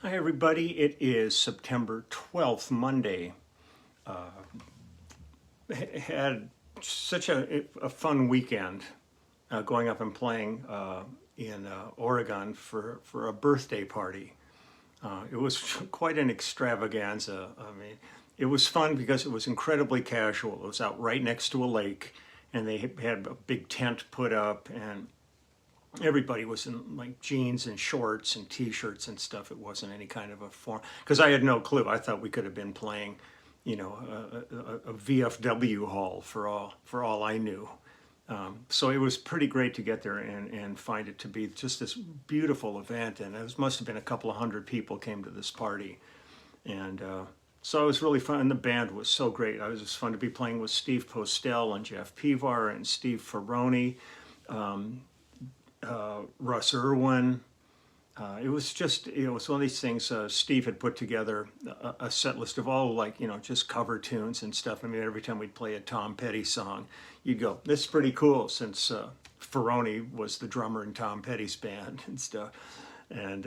Hi, everybody. It is September 12th, Monday. Had such a fun weekend going up and playing in Oregon for a birthday party. It was quite an extravaganza. I mean, it was fun because it was incredibly casual. It was out right next to a lake, and they had a big tent put up, and everybody was in like jeans and shorts and t-shirts and stuff. It wasn't any kind of a form, because I had no clue. I thought we could have been playing, a VFW hall for all I knew. So it was pretty great to get there and find it to be just this beautiful event. And it must have been a couple of hundred people came to this party. And so it was really fun. And the band was so great. It was just fun to be playing with Steve Postel and Jeff Pivar and Steve Ferroni, Russ Irwin. It was one of these things. Steve had put together a set list of all, like, just cover tunes and stuff. I mean, every time we'd play a Tom Petty song, you'd go, this is pretty cool, since Ferroni was the drummer in Tom Petty's band and stuff. And,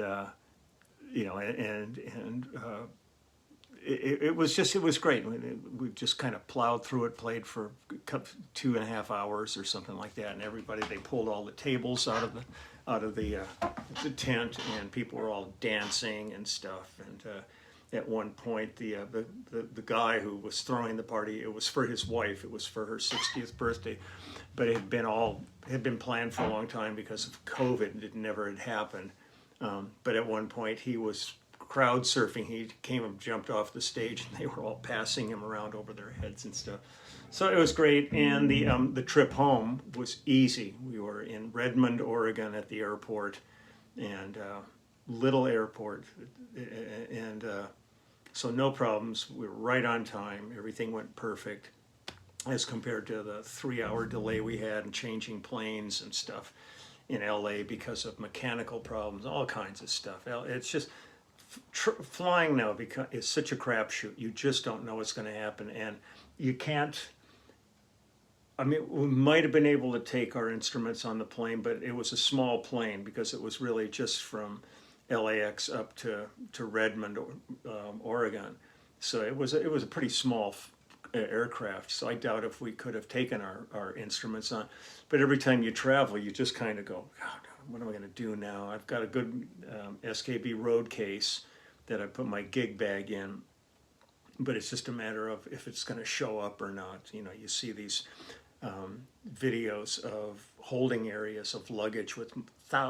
it was great. We just kind of plowed through it, played for 2.5 hours or something like that, and they pulled all the tables out of the tent, and people were all dancing and stuff. And at one point, the guy who was throwing the party, it was for his wife. It was for her 60th birthday, but it had been planned for a long time because of COVID. It never had happened. But at one point, he was crowd surfing. He came and jumped off the stage, and they were all passing him around over their heads and stuff. So it was great, and the trip home was easy. We were in Redmond, Oregon, at the airport, and little airport, and so no problems. We were right on time. Everything went perfect, as compared to the 3-hour delay we had in changing planes and stuff in LA because of mechanical problems, all kinds of stuff. It's just flying now is such a crapshoot. You just don't know what's going to happen, and you can't. I mean, we might have been able to take our instruments on the plane, but it was a small plane because it was really just from LAX up to Redmond, Oregon. So it was a pretty small aircraft. So I doubt if we could have taken our instruments on. But every time you travel, you just kind of go, God, what am I going to do now? I've got a good SKB road case that I put my gig bag in, but it's just a matter of if it's going to show up or not. You see these videos of holding areas of luggage with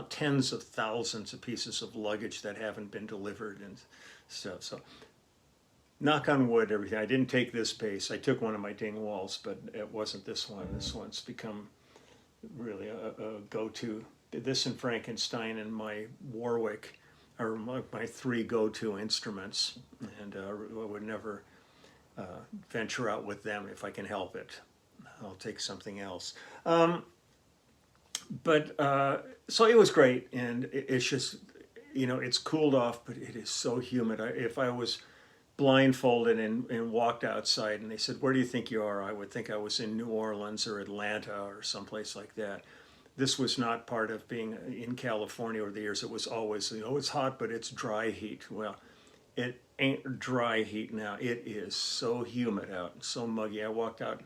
tens of thousands of pieces of luggage that haven't been delivered and stuff. So knock on wood, everything. I didn't take this bass. I took one of my ding walls, but it wasn't this one. This one's become really a go-to. This and Frankenstein and my Warwick are my 3 go-to instruments, and I would never venture out with them if I can help it. I'll take something else. So it was great, and it's just, it's cooled off, but it is so humid. If I was blindfolded and walked outside and they said, where do you think you are? I would think I was in New Orleans or Atlanta or someplace like that. This was not part of being in California over the years. It was always, it's hot, but it's dry heat. Well, it ain't dry heat now. It is so humid out, so muggy. I walked out.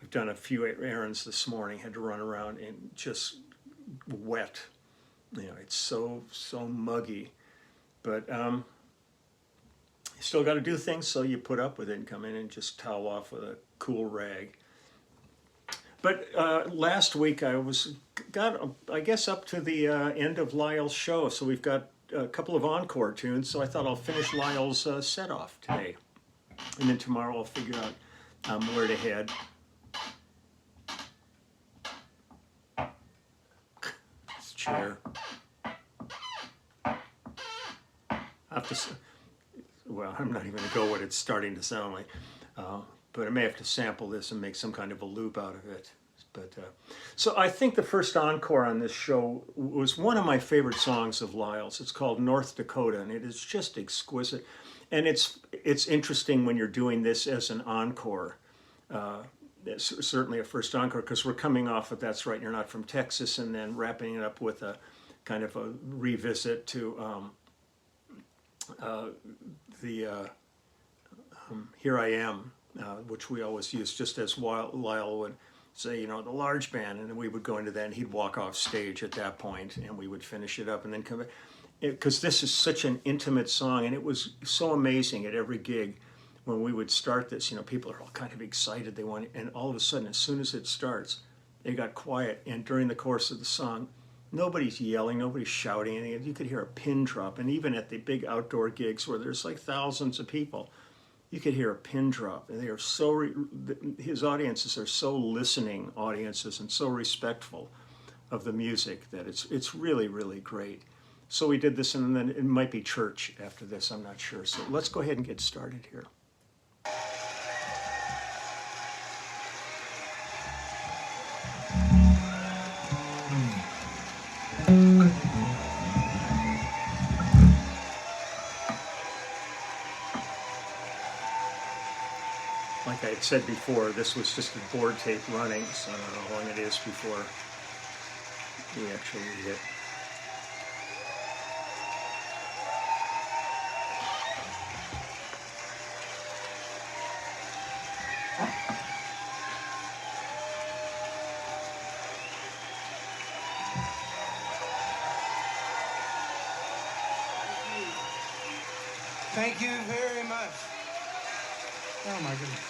I've done a few errands this morning, had to run around and just wet. It's so muggy. But you still got to do things, so you put up with it and come in and just towel off with a cool rag. But last week I got up to the end of Lyle's show, so we've got a couple of encore tunes, so I thought I'll finish Lyle's set off today. And then tomorrow I'll figure out where to head. Chair. Well, I'm not even going to go what it's starting to sound like, but I may have to sample this and make some kind of a loop out of it. But so I think the first encore on this show was one of my favorite songs of Lyle's. It's called North Dakota, and it is just exquisite. And it's interesting when you're doing this as an encore. It's certainly a first encore, because we're coming off of That's Right, You're Not From Texas, and then wrapping it up with a kind of a revisit to the Here I Am, which we always use just as Lyle would say, the large band, and then we would go into that, and he'd walk off stage at that point, and we would finish it up and then come back. Because this is such an intimate song, and it was so amazing at every gig when we would start this. People are all kind of excited, and all of a sudden, as soon as it starts, they got quiet, and during the course of the song, nobody's yelling, nobody's shouting anything. You could hear a pin drop, and even at the big outdoor gigs where there's like thousands of people, you could hear a pin drop. And they are his audiences are so listening audiences and so respectful of the music that it's really, really great. So we did this, and then it might be church after this, I'm not sure. So let's go ahead and get started here. Like I had said before, this was just a board tape running, so I don't know how long it is before we actually hit. Thank you very much. Oh my goodness.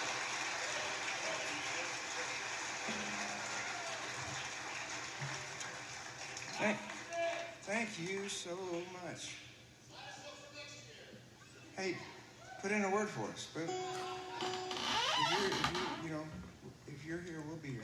Thank you so much. Hey, put in a word for us. But if you're here, we'll be here.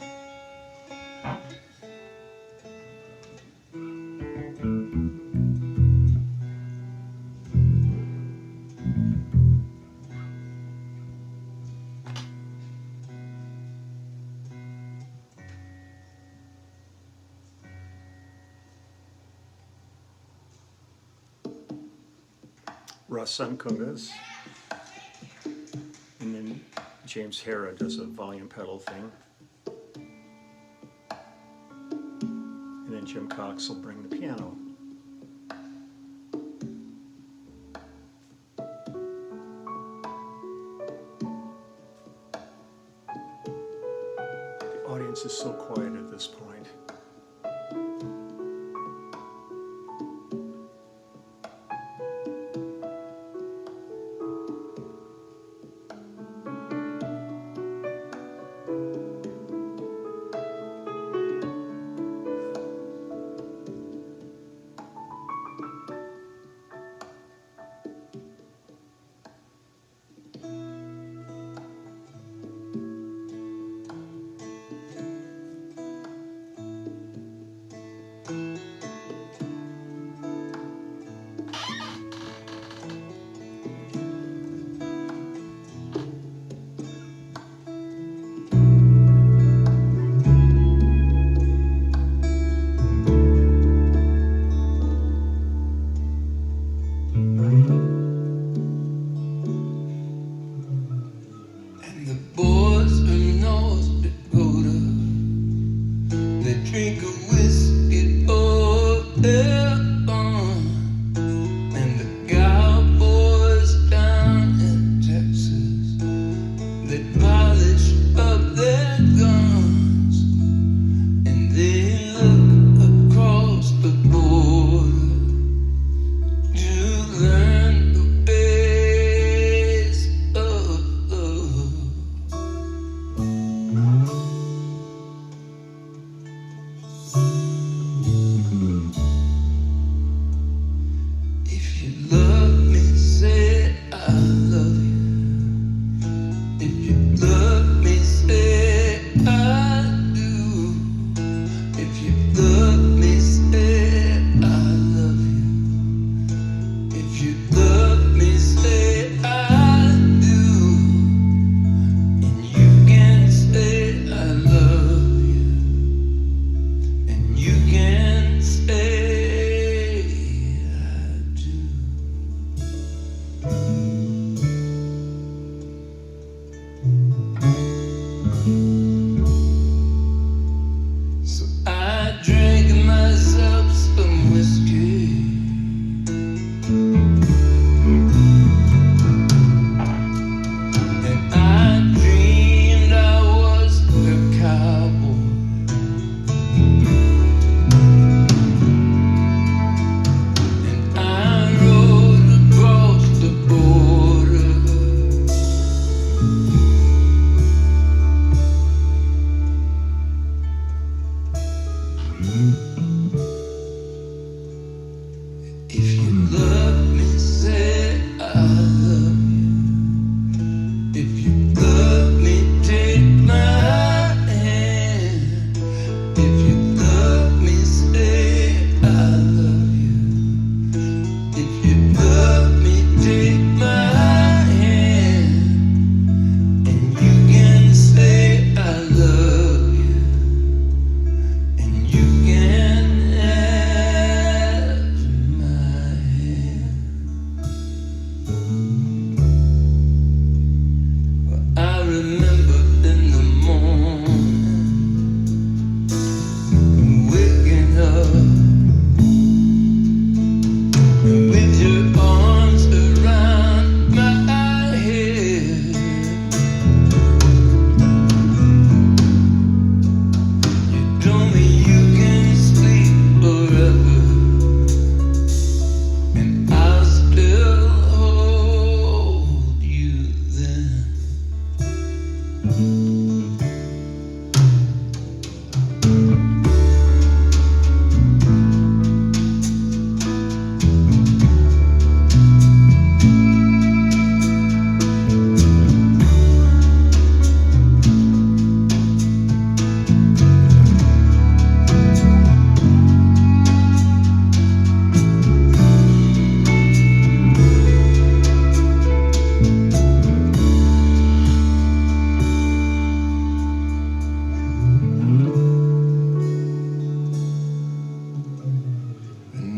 Russ on congas, and then James Hara does a volume pedal thing, and then Jim Cox will bring the piano. The audience is so quiet at this point.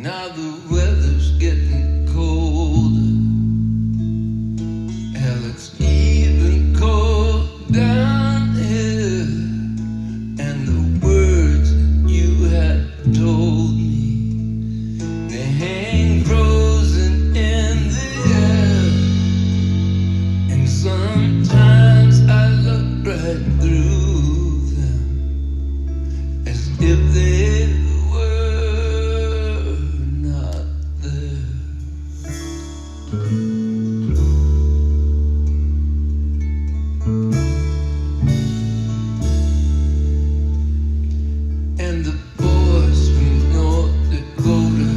Now the weather's getting colder. Hell, it's even cold down here. And the words that you have told me, they hang frozen in the air. And sometimes I look right through them as if they were not there. And the boys from North Dakota,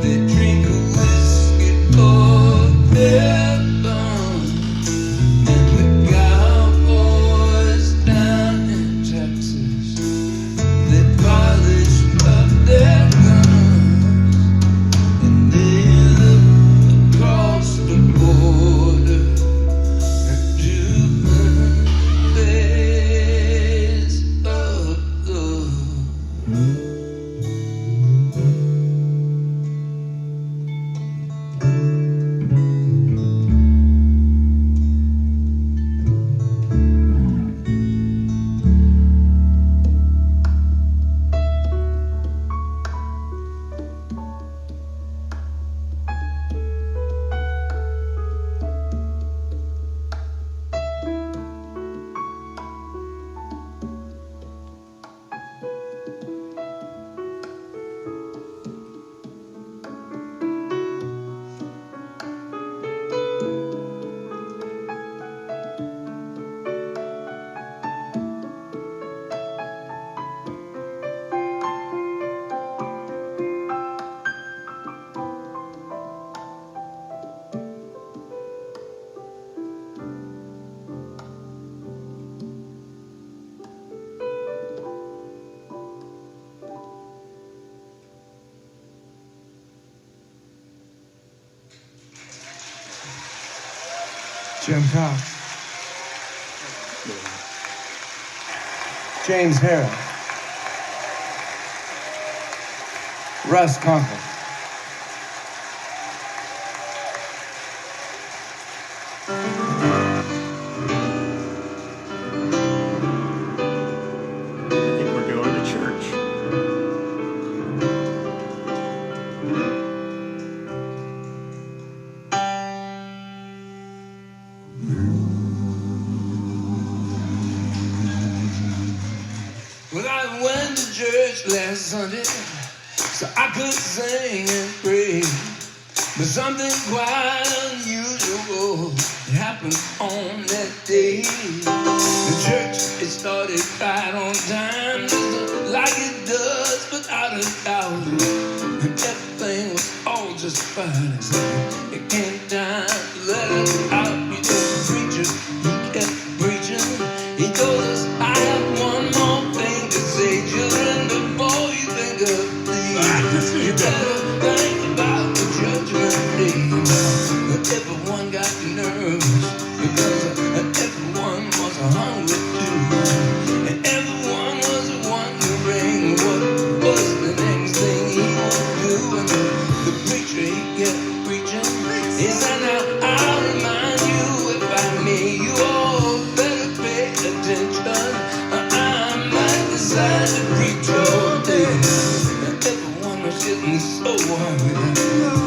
they drink a whiskey for their fun. And the cowboys down in Texas, they polish up their guns. And they look across the border to the face of love. Jim Cox. James Harrell. Russ Conklin. I think we're going to church. Well, I went to church last Sunday so I could sing and pray. But something quite unusual happened on that day. The church, it started right on time, just like it does without a doubt. And everything was all just fine. So it came time to let us out. You know, the preacher, he kept preaching. He told us, I have one more thing to say, children, before you think of things. You better think about the judgment day. Everyone got nervous because everyone was hungry too. And everyone was wondering what was the next thing he would do. And the preacher, he kept preaching. He said, now I'll remind you, if I may, you all better pay attention. I might decide to preach all day. And everyone was getting so hungry.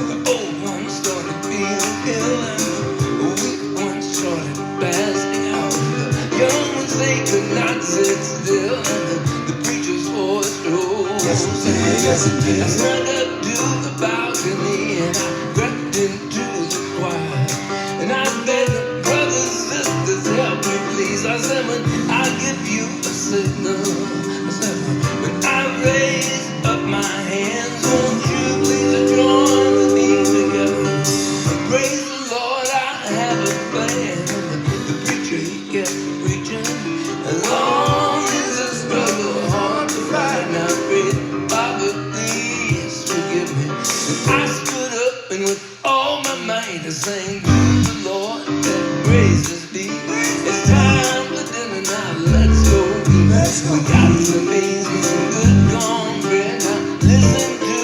The old ones started feeling ill, and the weak ones started passing out. The young ones, they could not sit still, and the preacher's voice rose. Yes, it did. I snuck up to the balcony, and I crept into the choir. And I begged the brothers, sisters, help me please. I said, when I give you a signal, I said, when I raise up my hands, won't you please join with me together? Praise the Lord, I have a plan. The preacher, he kept preaching. As long as the struggle hard to fight, now pray, Father, please forgive me. And I stood up and with all my might I sang to the Lord that praises be. It's time for dinner now, let's go. We got some beans and some good cornbread. Now listen to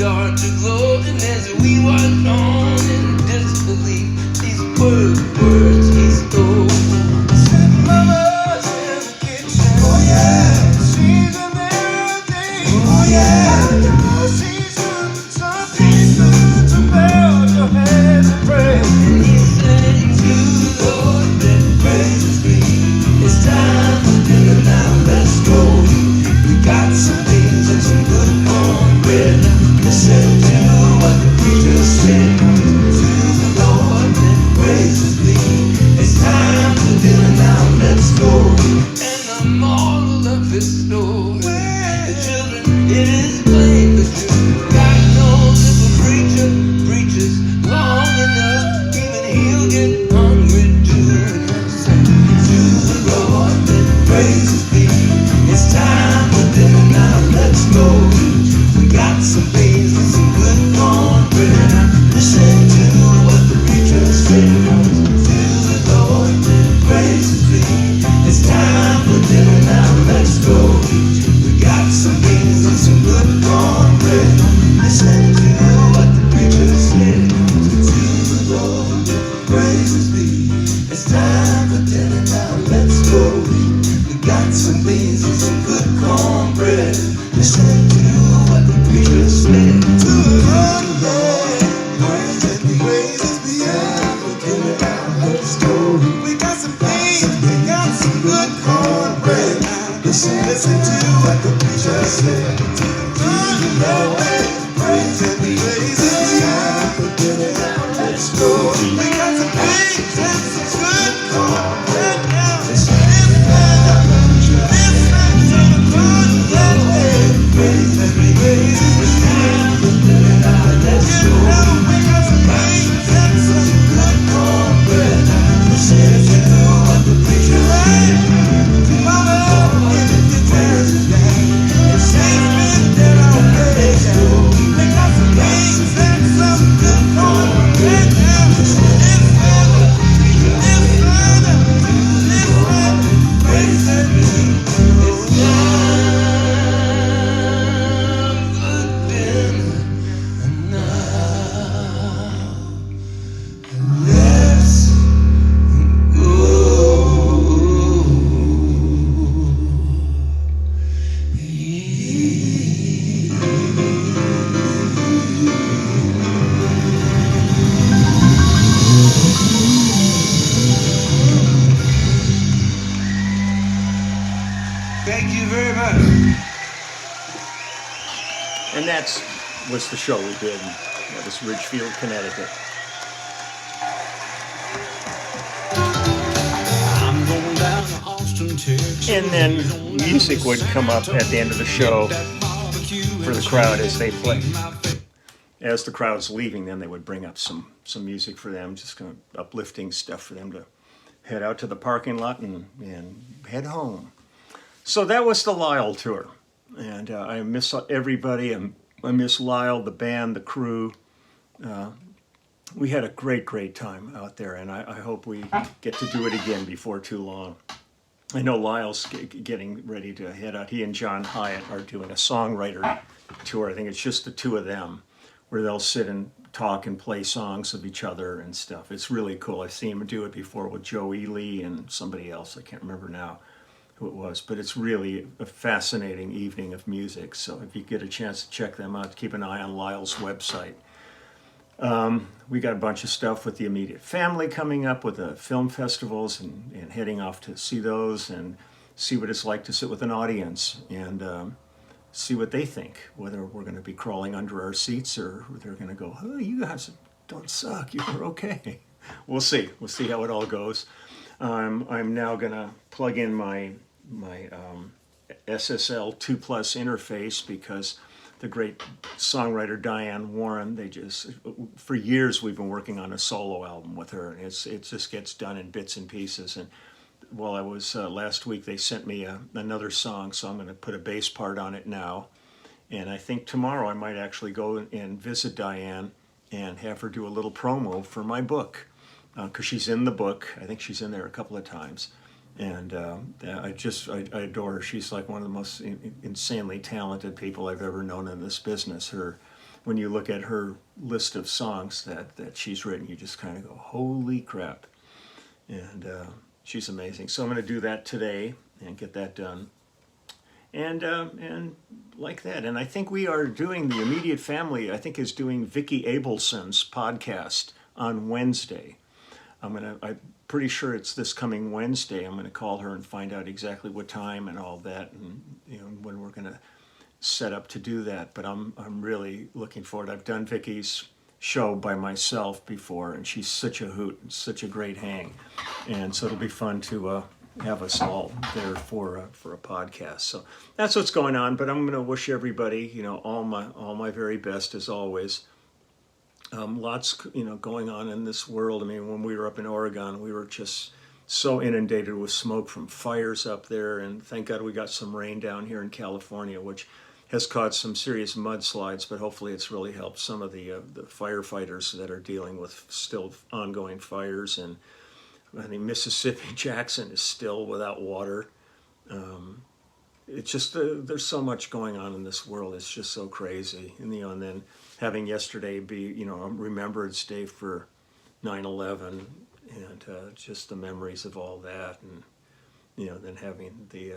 start to glow. And as we watch on in disbelief, these words he stole. Said mama's in the kitchen. Oh yeah, she's in everything. Oh yeah, she's doing something good to melt your hands and pray. And he sang to the Lord, let praises be. It's time for dinner now, let's go. We got some beans and some good cornbread. Listen to what the preacher said. To the Lord, let praises be. It's time for dinner now, let's go. And the moral of this story, the children, it is plain the truth. God knows if a preacher preaches long enough, even he'll get hungry too. Listen to the Lord, let praises be. It's time for dinner now, let's go. We got some beans and some good cornbread. Listen to what the preacher said. To the Lord, let praises be. It's time for dinner now, let's go. We got some beans and some good cornbread. Listen to what the preacher said. To the Lord, let praises be. It's time for dinner now, let's go. We got some beans and some good cornbread. Listen to what the preacher said. To the Lord, praises be. Time for dinner now, let's go. We got some beans, we got some good cornbread. Listen to what the preacher said. To the Lord, praises be. Time for dinner now, let's go. We got some beans and some good cornbread. Listen to the preacher said. To the Lord, praises be. Time for dinner now, let's go. We got some beans and some good cornbread. Listen to what the preacher said. Mama, if it turns down, it's been there already. We got some beans and some good cornbread. Praises be. It's time for dinner now. Let's Thank you very much. And was the show we did. That was Ridgefield, Connecticut. I'm going down to Austin, Texas. And then music would come up at the end of the show for the crowd as they played. As the crowd's leaving, then they would bring up some music for them, just kind of uplifting stuff for them to head out to the parking lot and head home. So that was the Lyle tour. And I miss everybody. I miss Lyle, the band, the crew. We had a great time out there, and I hope we get to do it again before too long. I know Lyle's getting ready to head out. He and John Hyatt are doing a songwriter tour. I think it's just the two of them, where they'll sit and talk and play songs of each other and stuff. It's really cool. I've seen him do it before with Joe Ely and somebody else. I can't remember now who it was, but it's really a fascinating evening of music. So if you get a chance to check them out, keep an eye on Lyle's website. We got a bunch of stuff with the immediate family coming up with the film festivals and heading off to see those and see what it's like to sit with an audience and see what they think, whether we're going to be crawling under our seats or they're going to go, oh, you guys don't suck, you're okay. We'll see how it all goes. I'm now going to plug in my SSL 2 Plus interface because the great songwriter Diane Warren, for years we've been working on a solo album with her, and it just gets done in bits and pieces. And while I was last week, they sent me another song, so I'm going to put a bass part on it now. And I think tomorrow I might actually go and visit Diane and have her do a little promo for my book, because she's in the book. I think she's in there a couple of times. And I adore her. She's like one of the most insanely talented people I've ever known in this business. Her when you look at her list of songs that she's written, you just kind of go, holy crap. And she's amazing. So I'm going to do that today and get that done. And like that. And I think we are doing, the immediate family, I think, is doing Vicki Abelson's podcast on Wednesday. I'm pretty sure it's this coming Wednesday. I'm going to call her and find out exactly what time and all that, and when we're going to set up to do that. But I'm really looking forward. I've done Vicki's show by myself before, and she's such a hoot, such a great hang, and so it'll be fun to have us all there for a podcast. So that's what's going on. But I'm going to wish everybody, all my very best as always. Lots, going on in this world. I mean, when we were up in Oregon, we were just so inundated with smoke from fires up there, and thank God we got some rain down here in California, which has caused some serious mudslides, but hopefully it's really helped some of the firefighters that are dealing with still ongoing fires. And I mean, Mississippi, Jackson is still without water. It's just, there's so much going on in this world. It's just so crazy. And then having yesterday be, a Remembrance Day for 9/11, and just the memories of all that. And, then having the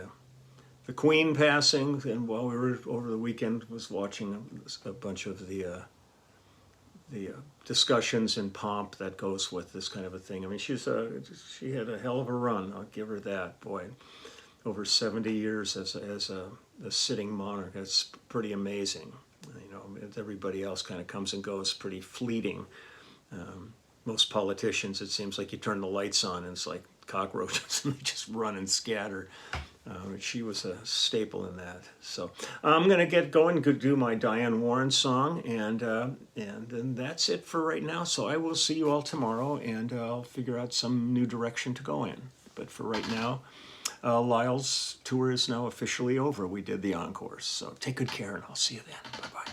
Queen passing. And while we were over the weekend, was watching a bunch of the discussions and pomp that goes with this kind of a thing. I mean, she had a hell of a run. I'll give her that. Boy, over 70 years as a sitting monarch. That's pretty amazing. Everybody else kind of comes and goes pretty fleeting. Most politicians, it seems like you turn the lights on and it's like cockroaches and they just run and scatter. She was a staple in that. So I'm going to get going to do my Diane Warren song, and then that's it for right now. So I will see you all tomorrow, and I'll figure out some new direction to go in. But for right now, Lyle's tour is now officially over. We did the encores. So take good care, and I'll see you then. Bye-bye.